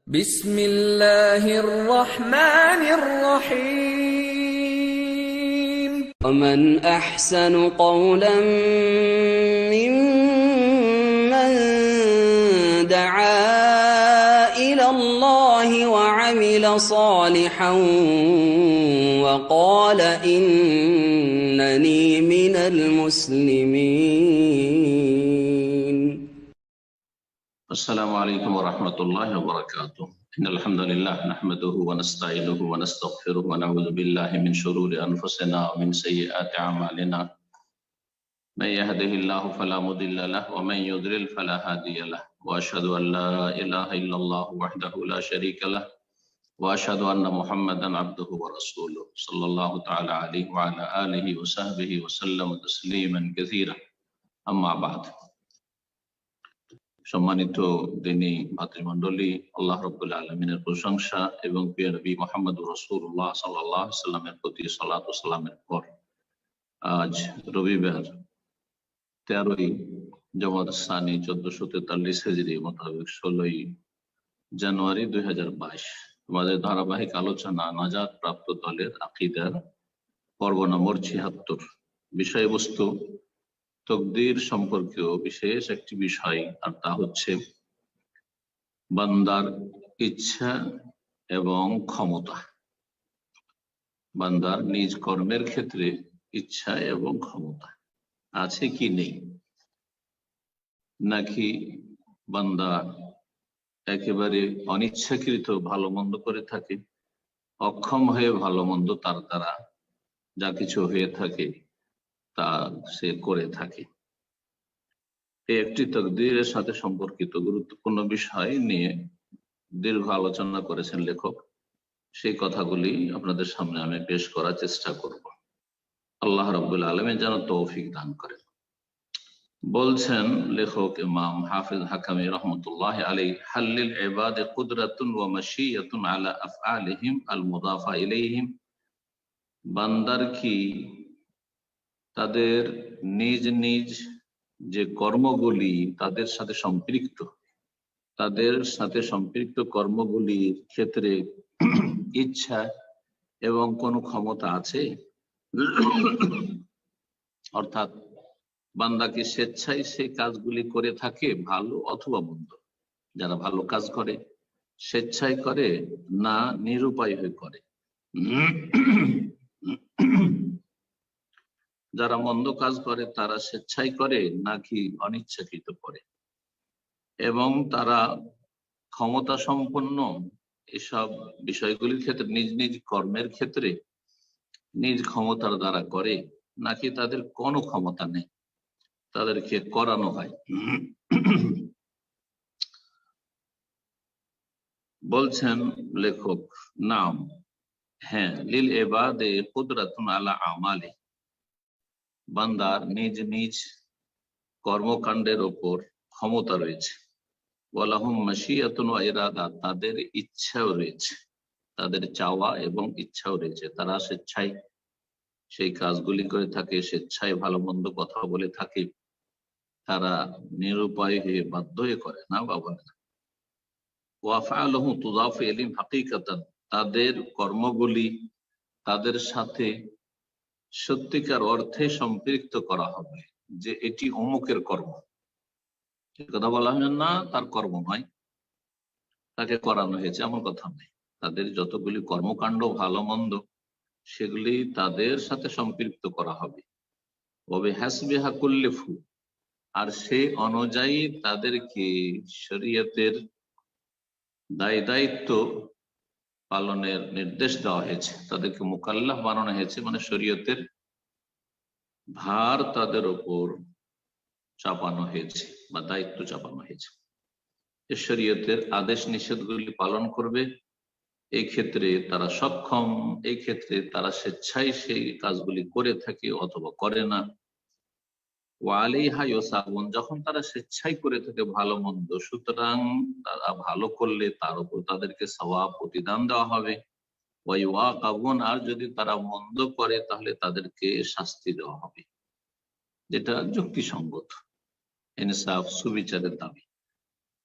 بسم الله الرحمن الرحيم ومن أحسن قولا ممن دعا إلى الله وعمل صالحا وقال إنني من المسلمين. السلام عليكم ورحمة الله وبركاته. إن الحمد لله نحمده ونستعينه ونستغفره ونعوذ بالله من شرور أنفسنا ومن سيئات أعمالنا. من يهده الله فلا مضل له ومن يضلل فلا هادي له، وأشهد أن لا إله إلا الله وحده لا شريك له، وأشهد أن محمدا عبده ورسوله صلى الله تعالى عليه وعلى آله وصحبه وسلم تسليما كثيرا. أما بعد. সম্মানিত দিনী ভাতৃমণ্ডলী, আল্লাহ রাব্বুল আলামিনের প্রশংসা এবং প্রিয় নবী মুহাম্মদ রাসূলুল্লাহ সাল্লাল্লাহু আলাইহি ওয়াসাল্লামের প্রতি সালাত ও সালামের পর আজ রবিবার 13ই জমাদ সানি 1443 হিজরি মোতাবেক 16ই জানুয়ারি 2022 আমাদের ধারাবাহিক আলোচনা নাজাত প্রাপ্ত দলের আকীদার পর্ব নম্বর 76। বিষয়বস্তু তকদির সম্পর্কেও বিশেষ একটি বিষয়, আর তা হচ্ছে বান্দার ইচ্ছা এবং ক্ষমতা। বান্দার নিজ কর্মের ক্ষেত্রে ইচ্ছা এবং ক্ষমতা আছে কি নেই, নাকি বান্দা একেবারে অনিচ্ছাকৃত ভালো মন্দ করে থাকে, অক্ষম হয়ে ভালো মন্দ তার দ্বারা যা কিছু হয়ে থাকে তা সে করে থাকে। এই একটি তাকদীরের সাথে সম্পর্কিত গুরুত্বপূর্ণ বিষয় নিয়ে দীর্ঘ আলোচনা করেছেন লেখক। সেই কথাগুলি আপনাদের সামনে আমি পেশ করার চেষ্টা করব। আল্লাহ রাব্বুল আলামিন যেন তৌফিক দান করেন। বলছেন লেখক ইমাম হাফিজ হাকামি রহমতুল্লাহ আলাইহি, হাল্লিল ইবাদি কুদরাতুন ওয়া মাশিয়াতুন আলা আফআলিহিম আল মুদাফা ইলাইহিম। বান্দার কি তাদের নিজ নিজ যে কর্মগুলি তাদের সাথে সম্পৃক্ত কর্মগুলির ক্ষেত্রে ইচ্ছা এবং কোনো ক্ষমতা আছে? অর্থাৎ বান্দা কি স্বেচ্ছায় সেই কাজগুলি করে থাকে, ভালো অথবা মন্দ? যারা ভালো কাজ করে স্বেচ্ছায় করে না নিরুপায় হয়ে করে? যারা মন্দ কাজ করে তারা স্বেচ্ছায় করে নাকি অনিচ্ছাকৃত করে? এবং তারা ক্ষমতা সম্পন্ন এসব বিষয়গুলির ক্ষেত্রে নিজ নিজ কর্মের ক্ষেত্রে নিজ ক্ষমতার দ্বারা করে, নাকি তাদের কোনো ক্ষমতা নেই, তাদেরকে করানো হয়? বলছেন লেখক, নাম, হ্যাঁ, লিল ইবাদে কুদরাতুন আলা আমালি। বান্দার নিজ নিজ কর্মকাণ্ডের ওপর ক্ষমতা রয়েছে। ওয়ালাহুম মাশিয়াতুন ওয়া ইরাদা, তাদের ইচ্ছাও রয়েছে, তাদের চাওয়া এবং ইচ্ছাও রয়েছে। তারা স্বেচ্ছায় সেই কাজগুলি করে থাকে, স্বেচ্ছায় ভালো মন্দ কথা বলে থাকে, তারা নিরুপায় হয়ে বাধ্য হয়ে করে না বা বলে না। ওয়া ফাআলুহু তুযাফু ইলাইহিম হাকীকাতান, তাদের কর্মগুলি তাদের সাথে সত্যিকার অর্থে সম্পৃক্ত করা হবে যে এটি অমুকের কর্ম। কথা বলা হয় না তার কর্ম নয়, তাকে করানো হয়েছে, এমন কথা নেই। তাদের যতগুলি কর্মকাণ্ড ভালো মন্দ সেগুলি তাদের সাথে সম্পৃক্ত করা হবে। ওবে হাসবিহা কুল্লিফু, আর সে অনুযায়ী তাদেরকে শরীয়তের দায় দায়িত্ব পালনের নির্দেশ দেওয়া হয়েছে, তাদেরকে মুকাল্লাফ বানানো হয়েছে, মানে শরীয়তের ভার তাদের উপর চাপানো হয়েছে বা দায়িত্ব চাপানো হয়েছে। শরীয়তের আদেশ নিষেধগুলি পালন করবে, এই ক্ষেত্রে তারা সক্ষম, এই ক্ষেত্রে তারা স্বেচ্ছায় সেই কাজগুলি করে থাকে অথবা করে না। ওয়ালাইহা ইউসাবুন, যখন তারা স্বেচ্ছায় করে থাকে ভালো মন্দ, সুতরাং তারা ভালো করলে তার উপর তাদেরকে সওয়াব প্রতিদান দেওয়া হবে। ওয়াইওয়াকাবুন, আর যদি তারা মন্দ করে তাহলে তাদেরকে শাস্তি দেওয়া হবে, যেটা যুক্তিসঙ্গত, ইনসাফ, সুবিচারের দাবি।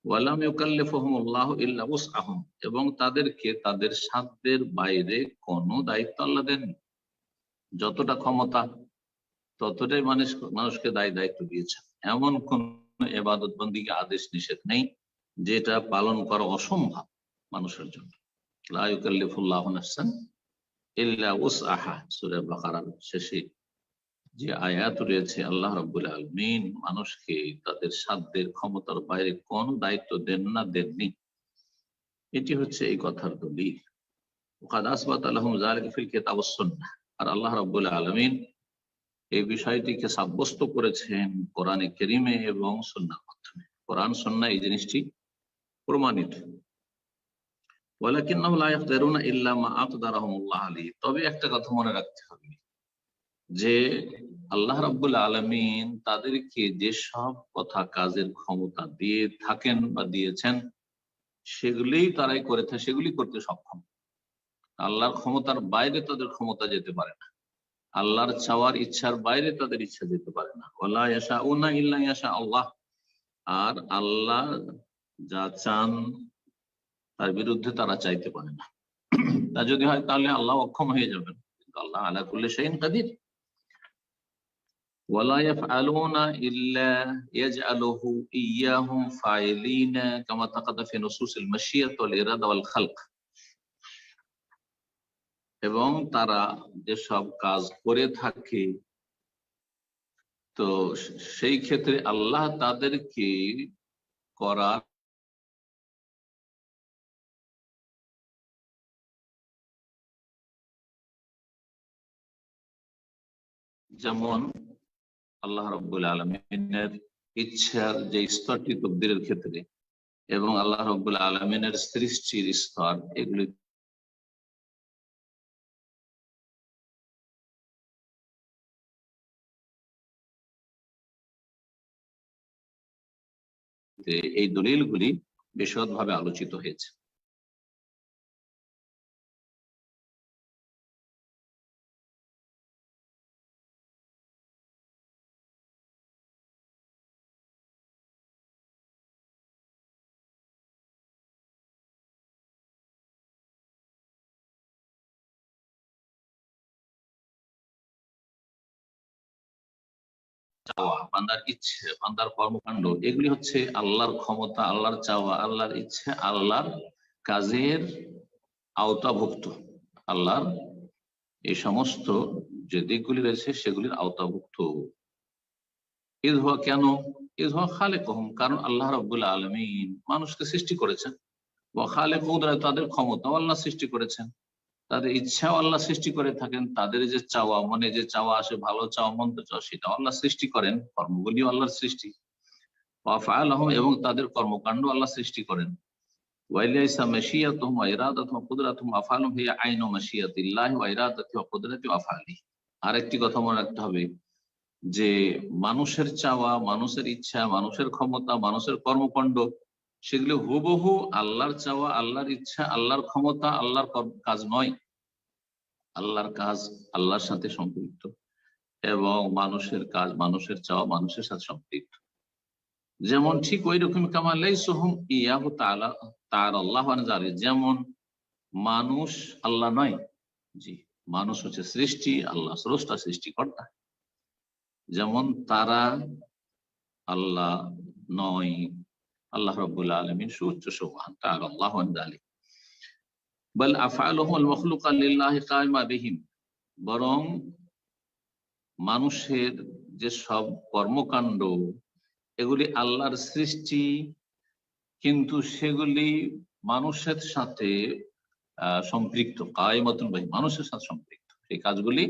ওয়ালাম ইউকাল্লিফুহুমুল্লাহু ইল্লা উসআহুম, এবং তাদেরকে তাদের সাধ্যের বাইরে কোনো দায়িত্ব আল্লাহ দেননি। যতটা ক্ষমতা ততটাই মানুষকে দায়িত্ব দিয়েছেন। এমন কোন ইবাদত বন্দিকে আদেশ নিষেধ নেই যেটা পালন করা অসম্ভব মানুষের জন্য। লা ইউকাল্লিফুল্লাহু নাফসান ইল্লা উসআহা, সূরা বাকারার শেষে যে আয়াত রয়েছে, আল্লাহ রাব্বুল আলামিন মানুষকে তাদের সাধ্যের ক্ষমতার বাইরে কোন দায়িত্ব দেননি। এটি হচ্ছে এই কথার দলিল। ওয়াকাদ আসবাতা লাহুম যালিকা ফিল কিতাব ওয়াস সুন্নাহ, আর আল্লাহ রাব্বুল আলামিন এই বিষয়টিকে সাব্যস্ত করেছেন কোরআনে কারীমে এবং সুন্নাহর মাধ্যমে। কোরআন সুন্নাহ এই জিনিসটি প্রমাণিত। ওয়ালাকিন্নাহুম লা ইয়াকদিরুনা ইল্লা মা আকদারাহুমুল্লাহ আলাইহি, তবে একটা কথা মনে রাখতে হবে যে আল্লাহ রাব্বুল আলামিন তাদেরকে যেসব কথা কাজের ক্ষমতা দিয়ে থাকেন বা দিয়েছেন সেগুলিই তারাই করে থাকে, সেগুলি করতে সক্ষম। আল্লাহর ক্ষমতার বাইরে তাদের ক্ষমতা যেতে পারে না, আল্লাহর চাওয়ার ইচ্ছার বাইরে তাদের ইচ্ছা যেতে পারে না। ওয়ালা ইয়াশাউনা ইল্লা ইয়াশা আল্লাহ, আর আল্লাহ যা চান তার বিরুদ্ধে তারা চাইতে পারে না। তা যদি হয় তাহলে আল্লাহ অক্ষম হয়ে যাবেন, কিন্তু আল্লাহ আলা কুল্লি শাইইন কাদির। ওয়ালা ইয়াফআলুনা ইল্লা ইয়াজআলুহু ইয়্যাহুম ফাইলিনা কামা তাকাদ্দাম ফি নুসুসিল মাশিয়াত ওয়াল ইরাদা ওয়াল খালক, এবং তারা যেসব কাজ করে থাকে তো সেই ক্ষেত্রে আল্লাহ তাদেরকে করার যেমন আল্লাহ রাব্বুল আলামিনের ইচ্ছার যে স্তরটি তকদিরের ক্ষেত্রে এবং আল্লাহ রাব্বুল আলামিনের সৃষ্টির স্তর, এগুলি এই দলিলগুলি বিশদভাবে আলোচিত হয়েছে। চাওয়া, বান্দার ইচ্ছে, বান্দার কর্মকাণ্ড, এগুলি হচ্ছে আল্লাহর ক্ষমতা, আল্লাহর চাওয়া, আল্লাহর ইচ্ছে, আল্লাহর কাজের আওতাভুক্ত। আল্লাহর এই সমস্ত যে দিকগুলি রয়েছে সেগুলির আওতাভুক্ত। ঈদ হওয়া কেন? ঈদ হওয়া খালেকুহুম, কারণ আল্লাহ রাব্বুল আলামিন মানুষকে সৃষ্টি করেছেন। ওয়া খালেকুহুম, তাদের ক্ষমতাও আল্লাহ সৃষ্টি করেছেন, তাদের ইচ্ছাও আল্লাহ সৃষ্টি করে থাকেন। তাদের যে চাওয়া, মনে যে চাওয়া আসে, ভালো চাওয়া, মন্দ চাওয়া, সেটাও আল্লাহ সৃষ্টি করেন, কর্মগুলিও আল্লাহর সৃষ্টি। ওয়া আফআলুহুম, এবং তাদের কর্মকাণ্ড আল্লাহ সৃষ্টি করেন। ওয়াইলাইসা মাশিয়াতুহুম ওয়া ইরাদাতুহুম ওয়া কুদরাতুহুম ওয়া আফআলুহুম হিয়া আইনু মাশিয়াতিল্লাহি ওয়া ইরাদাতিহি ওয়া কুদরাতিহি ওয়া আফআলিহি। আরেকটি কথা মনে রাখতে হবে যে মানুষের চাওয়া, মানুষের ইচ্ছা, মানুষের ক্ষমতা, মানুষের কর্মকাণ্ড, সেগুলো হুবহু আল্লাহর চাওয়া, আল্লাহর ইচ্ছা, আল্লাহর ক্ষমতা, আল্লাহর কাজ নয়। আল্লাহর কাজ আল্লাহর সাথে সম্পৃক্ত এবং মানুষের কাজ, মানুষের চাওয়া মানুষের সাথে সম্পৃক্ত। যেমন ঠিক ওই রকম কামা লাইসুহুম ইয়াহু তাআলা আল্লাহু আন যালিক, যেমন মানুষ আল্লাহ নয়। জি, মানুষ হচ্ছে সৃষ্টি, আল্লাহ স্রষ্টা, সৃষ্টিকর্তা। যেমন তারা আল্লাহ নয়, আল্লাহ রাব্বুল আলামিন সুউচ্চ সুবহান তাআলা আল্লাহু আন যালিক। বাল আফআলুহুম আল মাখলুকা লিল্লাহি কায়িমা বিহিম, বরং মানুষের যে সব কর্মকাণ্ড এগুলি আল্লাহর সৃষ্টি, কিন্তু সেগুলি মানুষের সাথে সম্পৃক্ত। কায়মাতুন বিহিম, মানুষের সাথে সম্পৃক্ত। এই কাজগুলি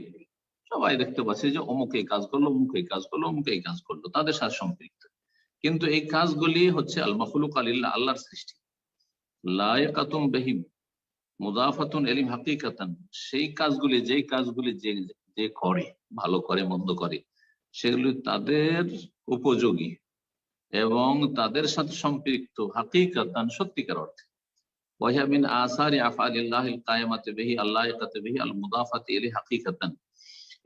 সবাই দেখতে পাচ্ছে যে অমুক এই কাজ করলো, অমুক এই কাজ করলো, অমুক এই কাজ করলো, তাদের সাথে সম্পৃক্ত। কিন্তু এই কাজগুলি হচ্ছে আল মাখলুকা লিল্লাহ, আল্লাহর সৃষ্টি। লায়কাতুম বিহিম মুদাফাতুন ইলাইহিম হাকিকাতান, সেই কাজগুলি, যেই কাজগুলি যে করে, ভালো করে, মন্দ করে, সেগুলি তাদের উপযোগী এবং তাদের সাথে সম্পৃক্ত হাকিকাতান, সত্যিকার অর্থে। ওয়াহিয়া মিন আসারি আফআলিল্লাহিল কায়িমাতি বিহি আল্লাহিকাতি বিহি আল মুদাফাতি ইলাইহি হাকিকাতান,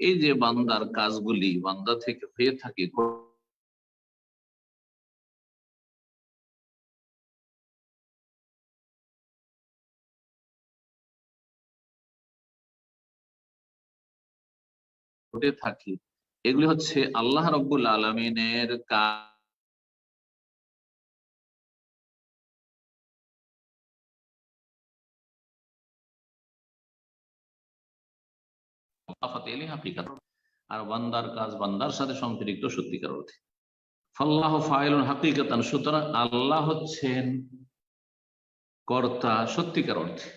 এই যে বান্দার কাজগুলি বান্দা থেকে হয়ে থাকে, ঘটে থাকে এগুলি হচ্ছে আল্লাহ রাব্বুল আলামিনের কাজ। আর বান্দার কাজ বান্দার সাথে সম্পৃক্ত সত্যিকার অর্থে। ফাল্লাহু ফাইলুন হাকিকাতান, সুতরাং আল্লাহ হচ্ছেন কর্তা সত্যিকার অর্থে।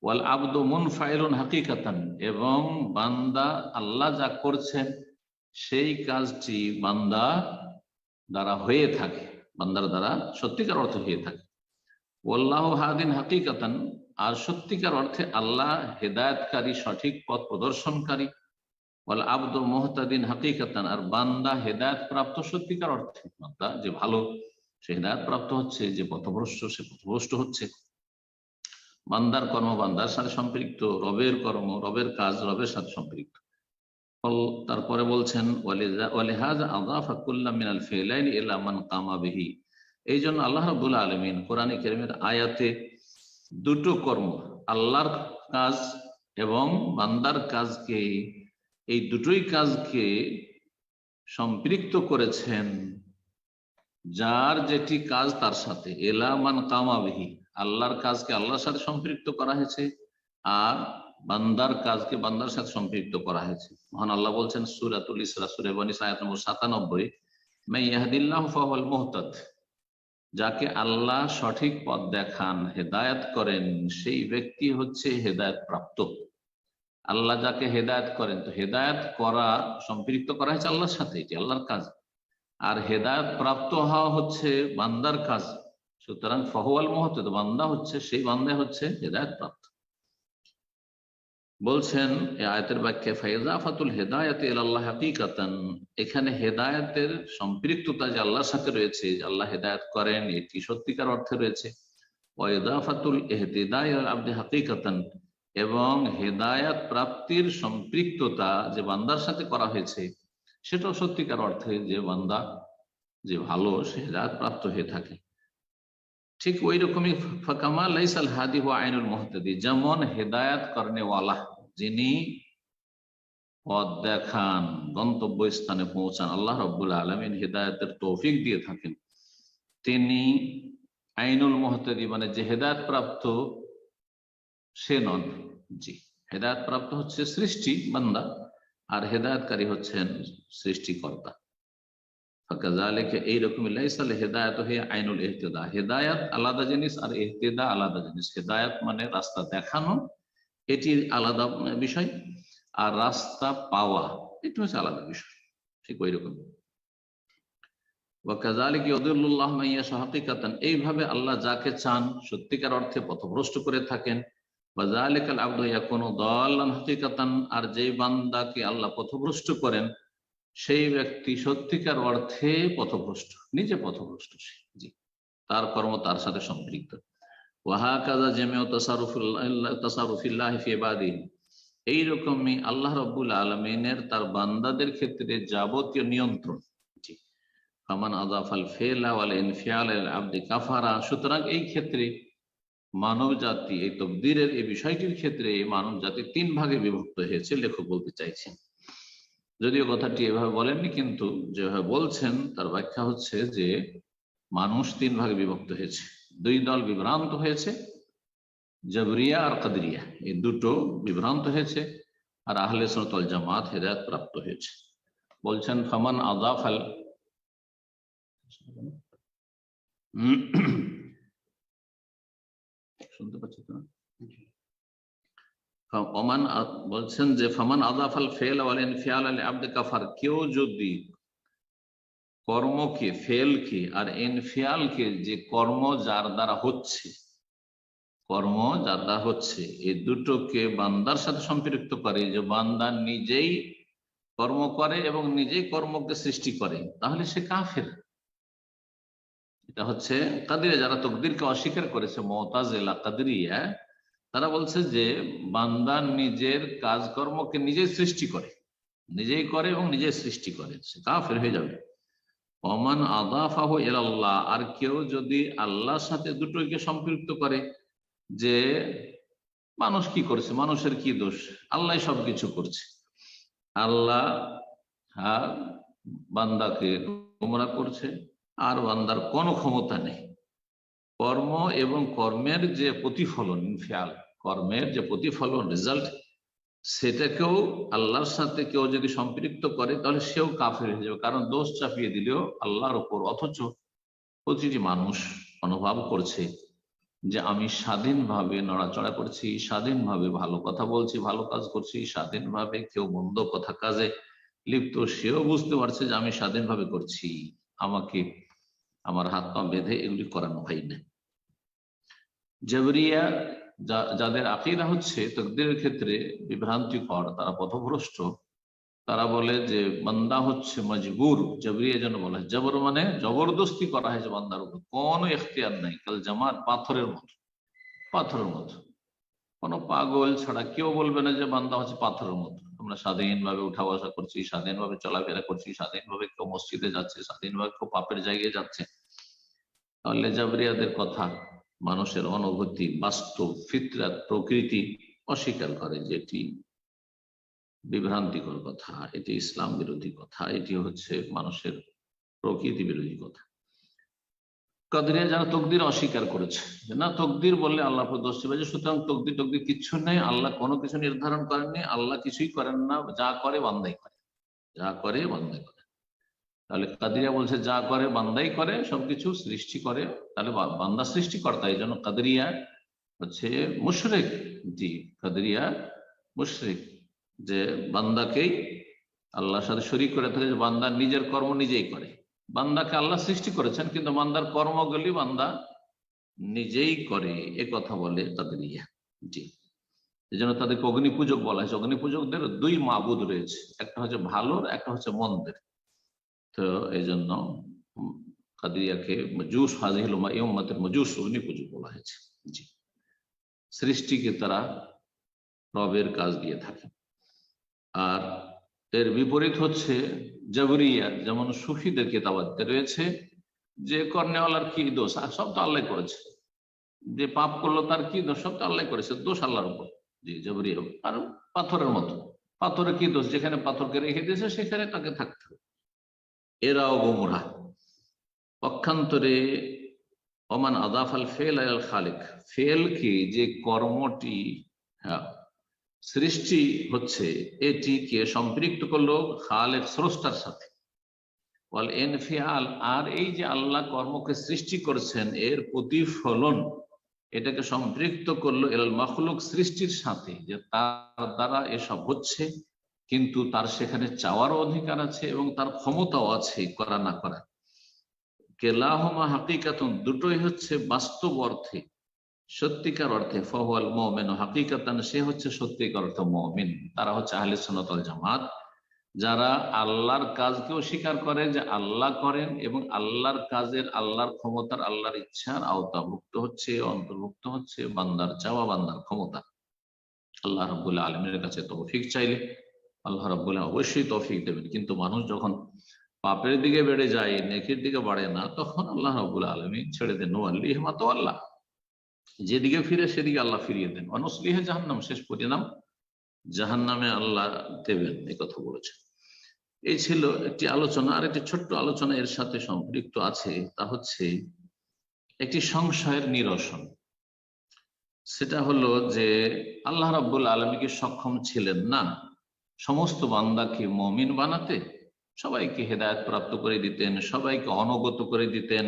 ওয়াল আবদু মুনফাইলুন হাকিকাতান, এবং বান্দা আল্লাহ যা করছেন সেই কাজটি বান্দা দ্বারা হয়ে থাকে, বান্দার দ্বারা সত্যিকার অর্থে হয়ে থাকে। ওয়াল্লাহু হাদিন হাকিকাতান, আর সত্যিকার অর্থে আল্লাহ হেদায়েতকারী, সঠিক পথ প্রদর্শনকারী। ওয়াল আবদু মুহতাদিন হাকিকাতান, আর বান্দা হেদায়েত প্রাপ্ত সত্যিকার অর্থে। বান্দা যে ভালো সে হেদায়েত প্রাপ্ত হচ্ছে, যে পথভ্রষ্ট সে পথভ্রষ্ট হচ্ছে। বান্দার কর্ম বান্দার সাথে সম্পৃক্ত, রবের কর্ম রবের কাজ রবের সাথে সম্পৃক্ত। তারপরে বলছেন ওয়ালিহাযা আযাফা কুল্লা মিনাল ফিলাইনি ইলা মান কামা বিহি, এই জন্য আল্লাহ রাব্বুল আলামিন কোরআনে কারীমের আয়াতে দুটো কর্ম, আল্লাহর কাজ এবং বান্দার কাজকে, এই দুটোই কাজকে সম্পৃক্ত করেছেন যার যেটি কাজ তার সাথে। ইলা মান কামা বিহি, আল্লাহর কাজকে আল্লাহর সাথে সম্পৃক্ত করা হয়েছে, আর বান্দার কাজকে বান্দার সাথে সম্পৃক্ত করা হয়েছে। মহান আল্লাহ বলছেন সূরাতুল ইসরা সূরা বনী ইসরাঈল আয়াত নম্বর 97, মান ইয়াহদিল্লাহু ফাহুয়াল মুহতাদ, যাকে আল্লাহ সঠিক পথ দেখান, হেদায়েত করেন, সেই ব্যক্তি হচ্ছে হেদায়েত প্রাপ্ত। আল্লাহ যাকে হেদায়েত করেন, তো হেদায়েত করা সম্পৃক্ত করা হয়েছে আল্লাহর সাথে, এটি আল্লাহর কাজ। আর হেদায়েত প্রাপ্ত হওয়া হচ্ছে বান্দার কাজ। সুতরাং ফাহুয়াল মুহতাদ, বান্দা হচ্ছে সেই বান্দা হচ্ছে হেদায়েত প্রাপ্ত। বলছেন এই আয়াতের ব্যাখ্যা, ফাইজাফাতুল হেদায়াতি ইলাল্লাহ হাকিকাতান, এখানে হেদায়েতের সম্পৃক্ততা যে আল্লাহর সাথে রয়েছে, যে আল্লাহ হেদায়েত করেন, এটি সত্যিকার অর্থে রয়েছে। ওয়া ইদাফাতুল ইহতিদাই ইলাল আবদি হাকিকাতান, এবং হেদায়েত প্রাপ্তির সম্পৃক্ততা যে বান্দার সাথে করা হয়েছে সেটাও সত্যিকার অর্থে, যে বান্দা যে ভালো সে হেদায়েত প্রাপ্ত হয়ে থাকে। ঠিক ওই রকমই ফাকামা লাইসাল হাদি ওয়া আইনুল মুহতাদি, যেমন হেদায়েত করনেওয়ালা, যিনি পথ দেখান, গন্তব্য স্থানে পৌঁছান, আল্লাহ রাব্বুল আলামিন হেদায়েতের তৌফিক দিয়ে থাকেন, তিনি আইনুল মুহতাদি মানে যে হেদায়েত প্রাপ্ত সে নন। জি, হেদায়েত প্রাপ্ত হচ্ছে সৃষ্টি বান্দা, আর হেদায়েতকারী হচ্ছেন সৃষ্টিকর্তা। এইরকম হেদায়েত হয়ে আইনুল ইহতিদা, হেদায়েত আলাদা জিনিস আর ইহতিদা আলাদা জিনিস। হেদায়েত মানে রাস্তা দেখানো, এটি আলাদা বিষয়, আর রাস্তা পাওয়া এটা হচ্ছে আলাদা বিষয়। ঠিক ওই রকম এইভাবে আল্লাহ যাকে চান সত্যিকার অর্থে পথভ্রষ্ট করে থাকেন। আর যেই বান্দাকে আল্লাহ পথভ্রষ্ট করেন সেই ব্যক্তি সত্যিকার অর্থে পথভ্রষ্ট, নিজে পথভ্রষ্ট। জি, তার কর্ম তার সাথে সম্পৃক্ত। ওয়াহাকাযা জামিউ তাসাররুফিল্লাহি ফি ইবাদিহি, এইরকমই আল্লাহ রাব্বুল আলামিনের তার বান্দাদের ক্ষেত্রে যাবতীয় নিয়ন্ত্রণ। জি, ফামান আযাফাল ফিলা ওয়াল ইনফিয়াল আল আবদি কাফারা, সুতরাং এই ক্ষেত্রে মানব জাতি, এই তাকদীরের এই বিষয়টির ক্ষেত্রে মানব জাতি তিন ভাগে বিভক্ত হয়েছে, লেখক বলতে চাইছেন। যদিও কথাটি এভাবে বলেননি, কিন্তু যেভাবে বলছেন তার ব্যাখ্যা হচ্ছে যে মানুষ তিন ভাগে বিভক্ত হয়েছে, দুই দল বিভ্রান্ত হয়েছে, জবরিয়া আর কাদরিয়া, এই দুটো বিভ্রান্ত হয়েছে, আর আহলে সুন্নাত ওয়াল জামাত হেদায়েত প্রাপ্ত হয়েছে। বলছেন ফামান আযাফাল, শুনতে পাচ্ছি তো, বলছেন যে ফামান আযাফাল ফিল ওয়াল ইনফিয়াল আল আবদ কাফার, কেউ যদি কর্মকে, ফেলকে আর ইনফিয়ালকে, যে কর্ম যার দ্বারা হচ্ছে, কর্ম যার দ্বারা হচ্ছে, এই দুটোকে বান্দার সাথে সম্পৃক্ত করে, যে বান্দা নিজেই কর্ম করে এবং নিজেই কর্মকে সৃষ্টি করে, তাহলে সে কাফের। এটা হচ্ছে কাদরিয়া, যারা তাকদীরকে অস্বীকার করেছে, মুতাজিলা কাদরিয়া, তারা বলছে যে বান্দা নিজের কাজকর্মকে নিজেই সৃষ্টি করে, নিজেই করে এবং নিজেই সৃষ্টি করে, সে কাফের হয়ে যাবে। ওমান আযাফাহু ইলাল্লাহ, আর কেউ যদি আল্লাহর সাথে দুটোকে সম্পৃক্ত করে, যে মানুষ কি করছে, মানুষের কি দোষ, আল্লাহ সবকিছু করছে, আল্লাহ আর বান্দাকে গোমরাহ করছে, আর বান্দার কোনো ক্ষমতা নেই। কর্ম এবং কর্মের যে প্রতিফলন, ইনফিয়াল, কর্মের যে প্রতিফলন, রেজাল্ট, সেটাকেও আল্লাহর সাথে কেউ যদি সম্পৃক্ত করে তাহলে সেও কাফের হয়ে যাবে। কারণ দোষ চাপিয়ে দিলেও আল্লাহর ওপর, অথচ প্রতিটি মানুষ অনুভব করছে যে আমি স্বাধীনভাবে নড়াচড়া করছি, স্বাধীনভাবে ভালো কথা বলছি, ভালো কাজ করছি, স্বাধীনভাবে কেউ মন্দ কথা কাজে লিপ্ত, সেও বুঝতে পারছে যে আমি স্বাধীনভাবে করছি, আমাকে আমার হাত পা বেঁধে এগুলি করানো হয় না। জবরিয়া যাদের আকীদা হচ্ছে তাকদীরের ক্ষেত্রে বিভ্রান্তিকর, তারা পথভ্রষ্ট, তারা বলে যে বান্দা হচ্ছে মজবুর। জবরিয়া যেন বলা হয়, জবর মানে জবরদস্তি করা হয়েছে বান্দার উপর, কোনো এখতিয়ার নাই। কাল জামাত, পাথরের মতো, পাথরের মতো। কোনো পাগল ছাড়া কেউ বলবে না যে বান্দা হচ্ছে পাথরের মতো। আমরা স্বাধীনভাবে উঠা বসা করছি, স্বাধীনভাবে চলাফেরা করছি, স্বাধীনভাবে কেউ মসজিদে যাচ্ছে, স্বাধীনভাবে কেউ পাপের জায়গায় যাচ্ছে। তাহলে জাবরিয়াদের কথা মানুষের অনুভূতি, বাস্তব ফিতরাত, প্রকৃতি অস্বীকার করে, যেটি বিভ্রান্তিকর কথা, এটি ইসলাম বিরোধী কথা, এটি হচ্ছে মানুষের প্রকৃতি বিরোধী কথা। কাদরিয়া যারা তকদির অস্বীকার করেছে, না তকদির বললে আল্লাহ দোষ ছিল, সুতরাং তকদির টকদির কিচ্ছু নেই, আল্লাহ কোনো কিছু নির্ধারণ করেননি, আল্লাহ কিছুই করেন না, যা করে বান্দাই করে, যা করে বান্দাই করে। তাহলে কাদরিয়া বলছে যা করে বান্দাই করে, সবকিছু সৃষ্টি করে, তাহলে বান্দা সৃষ্টিকর্তা। এই জন্য কাদরিয়া হচ্ছে মুশরিক। জি, কাদরিয়া মুশরিক, যে বান্দাকেই আল্লাহর সাথে শরীক করে থাকে, যে বান্দা নিজের কর্ম নিজেই করে। বান্দাকে আল্লাহ সৃষ্টি করেছেন, কিন্তু বান্দার কর্মগুলি বান্দা নিজেই করে, এ কথা বলে কাদরিয়া। জি, এই জন্য তাদেরকে অগ্নি পূজক বলা হয়েছে। অগ্নি পূজকদের দুই মাবুদ রয়েছে, একটা হচ্ছে ভালোর, একটা হচ্ছে মন্দের। তো এই জন্য কাদরিয়াকে মজুস, হাজিল উম্মতের মজুস, অগ্নি পূজক বলা হয়েছে। জি, সৃষ্টিকে তারা রবের কাজ দিয়ে থাকে। আর এর বিপরীত হচ্ছে জবরিয়া, যেমন সুফিদের কিতাবাতে রয়েছে যে কর্নেওয়ালার কি দোষ, সব তো আল্লাহ করেছে, যে পাপ করলো তার কি দোষ, সব তো আল্লাহ করেছে, দোষ আল্লাহর উপর। জি, জবরিয়া। আর পাথরের মতো, পাথরের কি দোষ, যেখানে পাথরকে রেখে দিয়েছে সেখানে তাকে থাকতে হবে। এরাও গোমরাহ। পক্ষান্তরে ওমান আদাফাল ফেল আল খালিক, ফেল কি, যে কর্মটি, হ্যাঁ, সৃষ্টি হচ্ছে, এটিকে সম্পৃক্ত করলো খালেক, স্রষ্টার সাথে। ওয়াল ইনফিয়াল, আর এই যে আল্লাহ কর্মকে সৃষ্টি করছেন, এর প্রতিফলন, এটাকে সম্পৃক্ত করলো এল মখলুক, সৃষ্টির সাথে, যে তার দ্বারা এসব হচ্ছে, কিন্তু তার সেখানে চাওয়ারও অধিকার আছে এবং তার ক্ষমতাও আছে করা না করা। কেলাহুমা হাকিকাতুন, দুটোই হচ্ছে বাস্তব অর্থে, সত্যিকার অর্থে। ফহুয়াল মুমিন হাকিকাতান, সে হচ্ছে সত্যিকার অর্থে মুমিন। তারা হচ্ছে আহলে সুন্নাত ওয়াল জামাত, যারা আল্লাহর কাজকেও স্বীকার করে যে আল্লাহ করেন, এবং আল্লাহর কাজের, আল্লাহর ক্ষমতার, আল্লাহর ইচ্ছার আওতাভুক্ত হচ্ছে, অন্তর্ভুক্ত হচ্ছে বান্দার চাওয়া, বান্দার ক্ষমতা। আল্লাহ রাব্বুল আলামিনের কাছে তৌফিক চাইলে আল্লাহ রাব্বুল আলামিন অবশ্যই তৌফিক দেবেন। কিন্তু মানুষ যখন পাপের দিকে বেড়ে যায়, নেকির দিকে বাড়ে না, তখন আল্লাহ রাব্বুল আলামিন ছেড়ে দেন। ওয়াল্লিহি মা তাওয়াল্লা, যেদিকে ফিরে সেদিকে আল্লাহ ফিরিয়ে দেন। অনুসলিহে জাহান্নাম, শেষ পরিণাম জাহান্নামে আল্লাহ দেবেন, এই কথা বলেছেন। এই ছিল একটি আলোচনা। আর একটি ছোট্ট আলোচনা এর সাথে সম্পৃক্ত আছে, তা হচ্ছে একটি সংশয়ের নিরসন। সেটা হলো যে আল্লাহ রাব্বুল আলামিন কি সক্ষম ছিলেন না সমস্ত বান্দাকে মুমিন বানাতে, সবাইকে হেদায়েত প্রাপ্ত করে দিতেন, সবাইকে অনুগত করে দিতেন?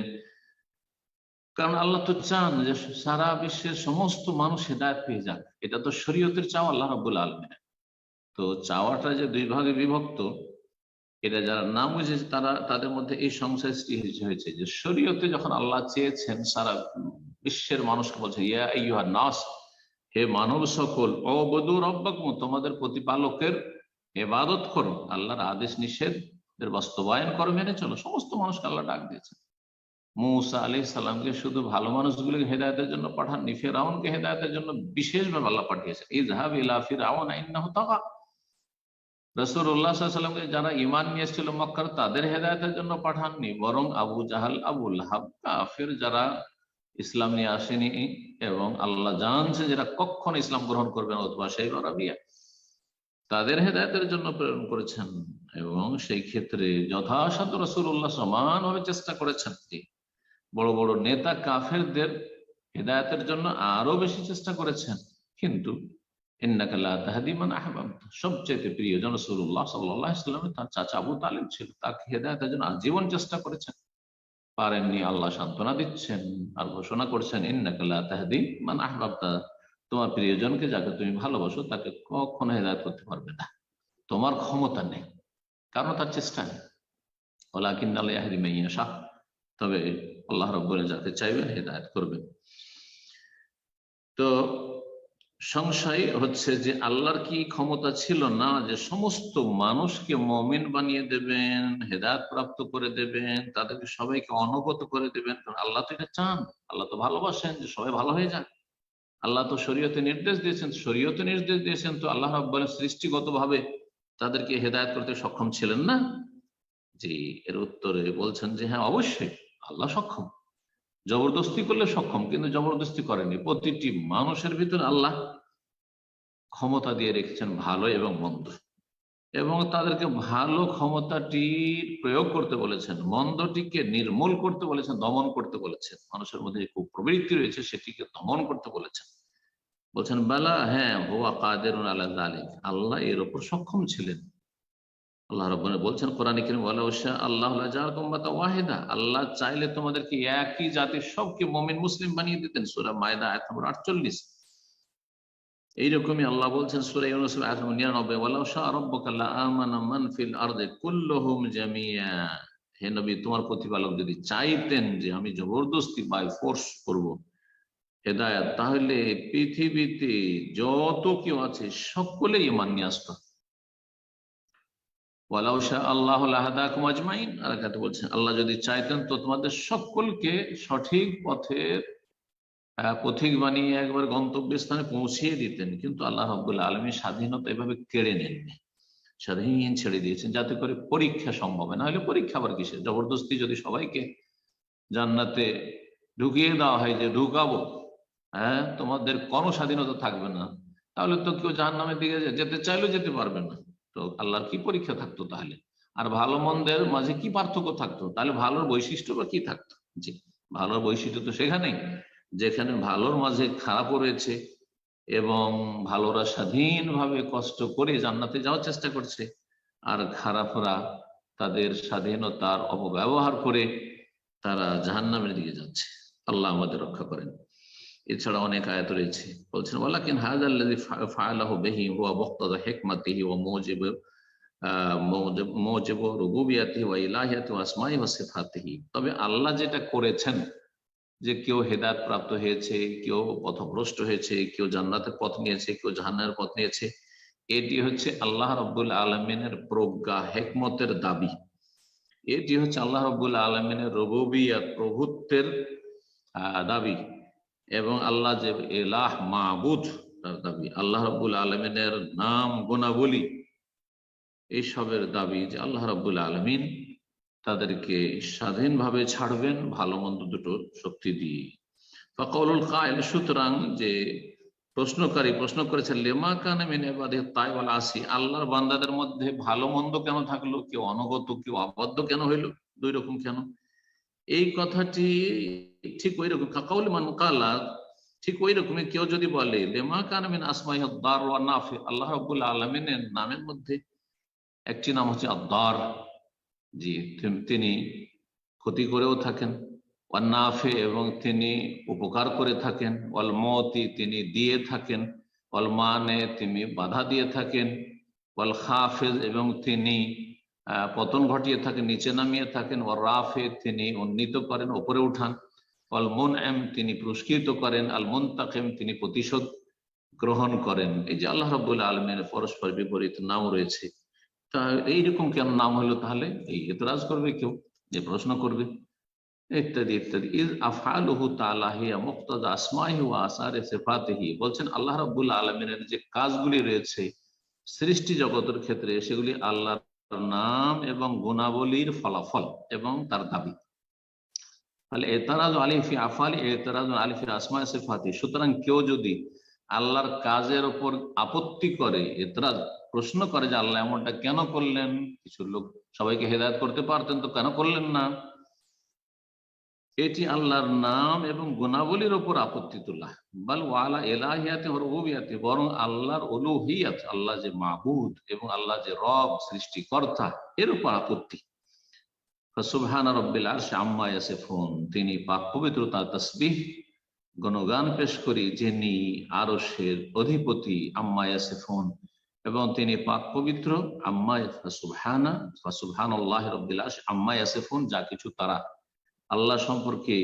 কারণ আল্লাহ তো চান যে সারা বিশ্বের সমস্ত মানুষ হেদায়েত পেয়ে যাক, এটা তো শরীয়তের চাওয়া আল্লাহ রাব্বুল আলামিনের। তো চাওয়াটা যে দুই ভাগে বিভক্ত, এটা যারা না বুঝেছে তারা, তাদের মধ্যে এই সংশয় সৃষ্টি হয়েছে যে শরীয়তে যখন আল্লাহ চেয়েছেন সারা বিশ্বের মানুষকে, বলছে ইয়া আইয়ুহান নাস, হে মানব সকল, উবুদু রাব্বাকুম, তোমাদের প্রতিপালকের ইবাদত করো, আল্লাহর আদেশ নিষেধের বাস্তবায়ন করো, মেনে চলো। সমস্ত মানুষকে আল্লাহ ডাক দিয়েছেন। মূসা আলাইহিস সালামকে শুধু ভালো মানুষগুলোকে হেদায়েতের জন্য পাঠাননি, ফিরআউনকে হেদায়েতের জন্য বিশেষভাবে আল্লাহ পাঠিয়েছেন। ইযহাব ইলা ফিরআউন ইন্নাহু তাগা। রাসূলুল্লাহ সাল্লাল্লাহু আলাইহি ওয়াসাল্লামকে যারা ঈমান নিয়ে এসেছিল মক্কার, তাদের হেদায়েতের জন্য পাঠাননি, বরং আবু জাহাল, আবু লাহাব, কাফের যারা ইসলাম নিয়ে আসেনি, এবং আল্লাহ জানছে যারা কখনো ইসলাম গ্রহণ করবে না, উতবা, শাইবা, রাবিয়া, তাদের হেদায়েতের জন্য প্রেরণ করেছেন এবং সেই ক্ষেত্রে যথাসাধ্য রাসূলুল্লাহ সমানভাবে চেষ্টা করেছেন। বড় বড় নেতা কাফেরদের হেদায়েতের জন্য আরো বেশি চেষ্টা করেছেন, কিন্তু ইন্নাকা লা তাহদি মান আহবাবতা, সবচেয়ে প্রিয়জন রাসূলুল্লাহ সাল্লাল্লাহু আলাইহি ওয়াসাল্লাম, তার চাচা আবু তালিব ছিল, তাকে হেদায়েতের জন্য আজীবন চেষ্টা করেছেন, পারেননি। আল্লাহ সান্ত্বনা দিচ্ছেন আর ঘোষণা করছেন ইন্নাকা লা তাহদি মান আহবাবতা, তোমার প্রিয়জনকে যাকে তুমি ভালোবাসো তাকে কখনো হেদায়েত করতে পারবে না, তোমার ক্ষমতা নেই, কারণ তার চেষ্টা নেই। ওয়ালাকিন্নাল্লাহ ইয়াহদি মান ইয়াশা, তবে আল্লাহ রাব্বুল যাকে চাইবেন হেদায়েত করবেন। তো সংশয় হচ্ছে যে আল্লাহর কি ক্ষমতা ছিল না যে সমস্ত মানুষকে মুমিন বানিয়ে দেবেন, হেদায়েত প্রাপ্ত করে দেবেন, তাদেরকে সবাইকে অনুগত করে দেবেন? কারণ আল্লাহ তো এটা চান, আল্লাহ তো ভালোবাসেন যে সবাই ভালো হয়ে যাক। আল্লাহ তো শরীয়তে নির্দেশ দিয়েছেন, তো আল্লাহ রাব্বুল সৃষ্টিগত ভাবে তাদেরকে হেদায়েত করতে সক্ষম ছিলেন না? জি, এর উত্তরে বলছেন যে হ্যাঁ, অবশ্যই আল্লাহ সক্ষম, জবরদস্তি করলে সক্ষম, কিন্তু জবরদস্তি করেনি। প্রতিটি মানুষের ভিতরে আল্লাহ ক্ষমতা দিয়ে রেখেছেন ভালো এবং মন্দ, এবং তাদেরকে ভালো ক্ষমতাটির প্রয়োগ করতে বলেছেন, মন্দটিকে নির্মূল করতে বলেছেন, দমন করতে বলেছেন। মানুষের মধ্যে যে কুপ্রবৃত্তি রয়েছে সেটিকে দমন করতে বলেছেন। বলছেন বালা, হ্যাঁ, হুয়া কাদিরুন আলা যালিক, আল্লাহ এর উপর সক্ষম ছিলেন। আল্লাহ রাব্বুল বলছেন কোরআনে কারীম, ওয়ালাউ শা আল্লাহু লাজাআলাকুম উম্মাতান ওয়াহিদা, আল্লাহ চাইলে তোমাদেরকে একই জাতির সবকে মুমিন মুসলিম বানিয়ে দিতেন। সূরা মায়দা আয়াত নম্বর 48। এইরকমই আল্লাহ বলছেন সূরা ইউনূস আয়াত নম্বর 99, ওয়ালাউ শা রাব্বুকা লা আমানা মান ফিল আরদি কুল্লুহুম জামিয়া, হে নবী, তোমার প্রতিপালক যদি চাইতেন যে আমি জবরদস্তি বাই ফোর্স করব হেদায়েত, তাহলে পৃথিবীতে যত কেউ আছে সকলেই ঈমান নিয়ে আসতো। ওয়ালাউ শা আল্লাহু লাহাদাকুম আজমাইন, আর একটা বলছেন আল্লাহ যদি চাইতেন তো তোমাদের সকলকে সঠিক পথের পথিক বানিয়ে একবার গন্তব্যস্থানে পৌঁছিয়ে দিতেন, কিন্তু আল্লাহ রাব্বুল আলামিন স্বাধীনতা এভাবে কেড়ে নেননি, স্বাধীন ছেড়ে দিয়েছেন যাতে করে পরীক্ষা সম্ভব হয়। না হলে পরীক্ষা আবার কিসের? জবরদস্তি যদি সবাইকে জান্নাতে ঢুকিয়ে দেওয়া হয় যে ঢুকাবো, হ্যাঁ, তোমাদের কোনো স্বাধীনতা থাকবে না, তাহলে তো কেউ জাহান্নামের দিকে যেতে চাইলেও যেতে পারবে না। তো আল্লাহর কি পরীক্ষা থাকতো তাহলে? আর ভালো মন্দের মাঝে কি পার্থক্য থাকতো? তাহলে ভালোর বৈশিষ্ট্য বা কি থাকতো? জি, ভালোর বৈশিষ্ট্য তো সেখানেই, যেখানে ভালোর মাঝে খারাপও রয়েছে এবং ভালোরা স্বাধীনভাবে কষ্ট করে জান্নাতে যাওয়ার চেষ্টা করছে, আর খারাপরা তাদের স্বাধীনতার অপব্যবহার করে তারা জাহান্নামের দিকে যাচ্ছে। আল্লাহ আমাদের রক্ষা করেন। এছাড়া অনেক আয়াত রয়েছে, বলছেন ওয়ালাকিন হাযাল্লাযী ফাআলাহু বিহি হুয়া মুক্তাদা হিকমাতিহি ওয়া মুজিবু রুবুবিয়াতিহি ওয়া ইলাহিয়াতিহি ওয়া আসমাইহি ওয়া সিফাতিহি, তবে আল্লাহ যেটা করেছেন যে কেউ হেদায়েত প্রাপ্ত হয়েছে, কেউ পথভ্রষ্ট হয়েছে, কেউ জান্নাতের পথ নিয়েছে, কেউ জাহান্নামের পথ নিয়েছে, এটি হচ্ছে আল্লাহ রাব্বুল আলামিনের প্রজ্ঞা, হিকমতের দাবি। এটি হচ্ছে আল্লাহ রাব্বুল আলামিনের রুবুবিয়ত, প্রভুত্বের দাবি, এবং আল্লাহ যে ইলাহ, মাবুদ, তার দাবি। আল্লাহ রাব্বুল আলামিনের নাম গুণাবলী এইসবের দাবি যে আল্লাহ রাব্বুল আলামিন তাদেরকে স্বাধীনভাবে ছাড়বেন ভালো মন্দ দুটো শক্তি দিয়ে। ফাকাউলুল কাইল, সুতরাং যে প্রশ্নকারী প্রশ্ন করেছেন লিমা কানা মিন ইবাদিহি তাই ওয়াল আসি, আল্লাহর বান্দাদের মধ্যে ভালো মন্দ কেন থাকলো, কেউ অনুগত কেউ অবাধ্য কেন হইলো, দুই রকম কেন? এই কথাটি ঠিক ওই রকম কাকাউল মান কালা, ঠিক ওই রকমই কেউ যদি বলে লিমা কানা মিন আসমাইহি দার ওয়া নাফি, আল্লাহ রাব্বুল আলামিনের নামের মধ্যে একটি নাম হচ্ছে আদ-দার, জি, তিনি ক্ষতি করেও থাকেন, ওয়ান নাফি, এবং তিনি উপকার করে থাকেন, ওয়াল মতি, তিনি দিয়ে থাকেন, ওয়াল মানে, তিনি বাধা দিয়ে থাকেন, ওয়াল খাফিজ, এবং তিনি পতন ঘটিয়ে থাকেন, নিচে নামিয়ে থাকেন, ওয়াল রাফি, তিনি উন্নীত করেন, উপরে উঠান, ওয়াল মুনআম, তিনি পুরস্কৃত করেন, আল মুনতাকিম, তিনি প্রতিশোধ গ্রহণ করেন। এই যে আল্লাহ রাব্বুল আলামিনের পরস্পর বিপরীত নাম রয়েছে, তা এইরকম কেন নাম হলো? তাহলে এই এতরাজ করবে কেউ, যে প্রশ্ন করবে, ইত্যাদি ইত্যাদি। ইজ আফআলুহু তাআলা হিয়া মুক্তাদা আসমাইহি ওয়া আসারি সিফাতিহি, বলছেন আল্লাহ রাব্বুল আলামিনের যে কাজগুলি রয়েছে সৃষ্টি জগতের ক্ষেত্রে, সেগুলি আল্লাহর নাম এবং গুণাবলীর ফলাফল এবং তার দাবি। তাহলে এতারাজু আলাইহি ফি আফআলি এতারাজু আলাইহি ফি আসমাই সিফাতি, সুতরাং কেউ যদি আল্লাহর কাজের উপর আপত্তি করে, এতরাজ প্রশ্ন করে যে আল্লাহ এমনটা কেন করলেন, কিছু লোক সবাইকে হেদায়েত করতে পারতেন তো কেন করলেন না। এটি আল্লাহর নাম এবং গুণাবলীর উপর আপত্তি তোলা, বাল ওয়ালা ইলাহিয়াতি ওয়া রুবুবিয়াতি, বরং আল্লাহর উলুহিয়াত, আল্লাহ যে মাবুদ এবং আল্লাহ যে রব সৃষ্টিকর্তা, এর উপর আপত্তি। সুবহান রাব্বিল আরশি আম্মা ইয়াসিফুন, তিনি পাক পবিত্র, তার তাসবিহ গুণগান পেশ করি যিনি আরশের অধিপতি, আম্মা ইয়াসিফুন, এবং তিনি পাক পবিত্র, আম্মা সুবহানা সুবহানাল্লাহি রাব্বিল আরশি আম্মা ইয়াসিফুন, যা কিছু তারা আল্লাহ সম্পর্কে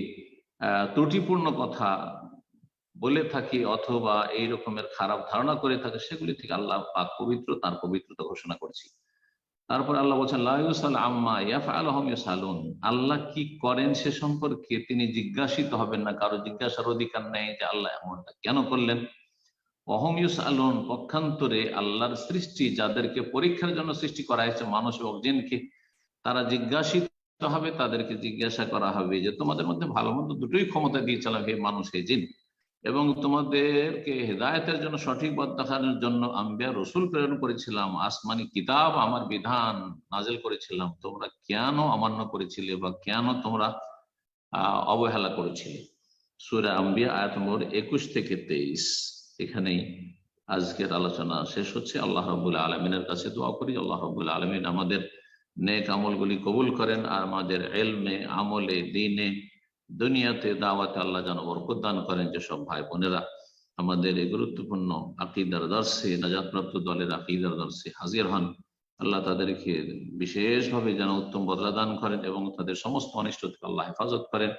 ত্রুটিপূর্ণ কথা বলে থাকি অথবা এই রকমের খারাপ ধারণা করে থাকে, সেগুলি থেকে আল্লাহ পাক পবিত্র, তার পবিত্রতা ঘোষণা করছি। তারপর আল্লাহ বলছেন লা ইউসাল আম্মা ইয়াফআলু হুম ইউসালুন, আল্লাহ কি করেন সে সম্পর্কে তিনি জিজ্ঞাসিত হবেন না, কারো জিজ্ঞাসার অধিকার নেই যে আল্লাহ এমনটা কেন করলেন। ওহুম ইউসালুন, পক্ষান্তরে আল্লাহর সৃষ্টি যাদেরকে পরীক্ষার জন্য সৃষ্টি করা হয়েছে, মানুষ এবং জিনকে, তারা জিজ্ঞাসিত হবে, তাদেরকে জিজ্ঞাসা করা হবে যে তোমাদের মধ্যে ভালো মন্দ দুটোই ক্ষমতা দিয়েছিলাম হে মানুষ হে জিন, এবং তোমাদেরকে হেদায়েতের জন্য, সঠিক পথ দেখানোর জন্য আম্বিয়া রসুল প্রেরণ করেছিলাম, আসমানি কিতাব আমার বিধান নাজিল করেছিলাম, তোমরা কেন অমান্য করেছিলে বা কেন তোমরা অবহেলা করেছিলে। সূরা আম্বিয়া আয়াত নম্বর 21 থেকে 23। এখানেই আজকের আলোচনা শেষ হচ্ছে। আল্লাহ রাব্বুল আলামিনের কাছে দোয়া করি আল্লাহ রাব্বুল আলামিন আমাদের নেক আমলগুলি কবুল করেন, আর আমাদের ইলমে, আমলে, দ্বীনে, দুনিয়াতে, দাওয়াতে আল্লাহ যেন বরকত দান করেন। যেসব ভাই বোনেরা আমাদের এই গুরুত্বপূর্ণ আকীদার দর্শে, নাজাতপ্রাপ্ত দলের আকীদার দর্শে হাজির হন, আল্লাহ তাদেরকে বিশেষভাবে যেন উত্তম বদলা দান করেন এবং তাদের সমস্ত অনিষ্ট থেকে আল্লাহ হেফাজত করেন,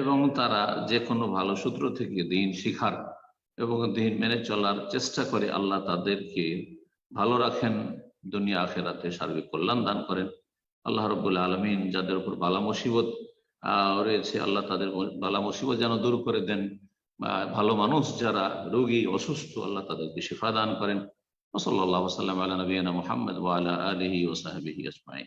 এবং তারা যে কোনো ভালো সূত্র থেকে দ্বীন শিখার এবং দ্বীন মেনে চলার চেষ্টা করে, আল্লাহ তাদেরকে ভালো রাখেন, দুনিয়া আখিরাতে সার্বিক কল্যাণ দান করেন। আল্লাহ রাব্বুল আলামিন যাদের উপর বালা মুসিবত রয়েছে, আল্লাহ তাদের বালা মুসিবত যেন দূর করে দেন। ভালো মানুষ যারা রোগী অসুস্থ, আল্লাহ তাদেরকে শিফা দান করেন। সাল্লাল্লাহু আলা নবিয়িনা মুহাম্মদ ওয়া আলা আলিহি ওয়া সাহবিহি আজমাইন।